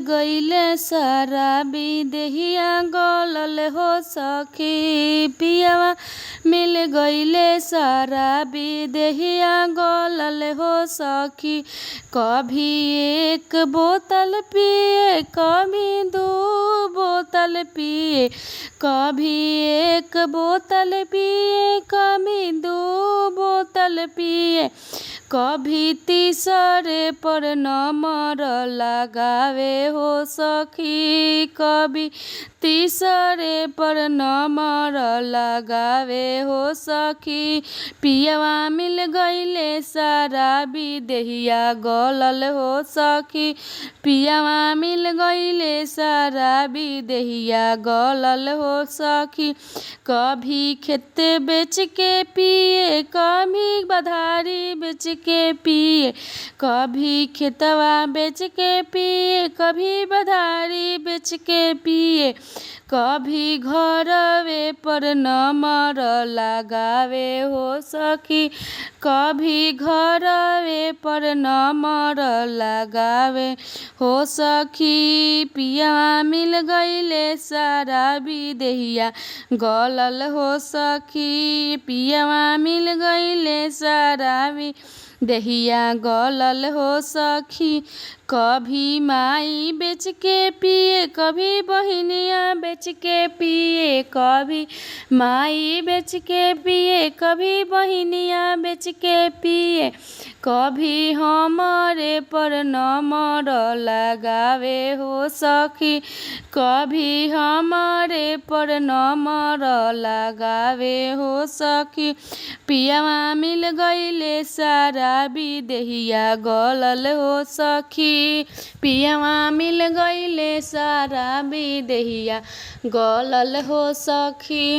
गईले शराबी देहिया गलल हो सखी। पियावा मिल गईले शराबी देहिया गलल हो सखी। कभी एक बोतल पिए कभी दो बोतल पिए, कभी एक बोतल पिए कभी दो बोतल पिए, कभी तीसरे पर नंबर लगावे हो सखी। कभी तीसरे पर नंबर लगावे हो सखी। पियवा मिल गईले शराबी देहिया गलल हो सखी। पियवा मिल गईले शराबी देहिया गलल हो सखी। कभी खेत बेच के पिए कभी बधारी बेच के पिए, कभी खेतवा बेच के पिए कभी बधारी बेच के पिए, कभी घरवे पर नंबर लगावे हो सखी। कभी घरवे पर नंबर लगावे हो सखी। पिया मिल गईले शराबी देहिया गलल हो सखी। पिया मिल गईले शराबी देहिया गलल हो सखी। कभी माई बेच के पिए कभी बहिनिया बेच के पिए, कभी माई बेच के पिए कभी बहिनिया बेच के पिए, कभी हमारे पर नंबर लगावे हो सखी। कभी हमारे पर नंबर लगावे हो सखी। पियवा मिल गईले शराबी देहिया गलल हो सखी। पियवा मिल गईले शराबी देहिया गलल हो सखी।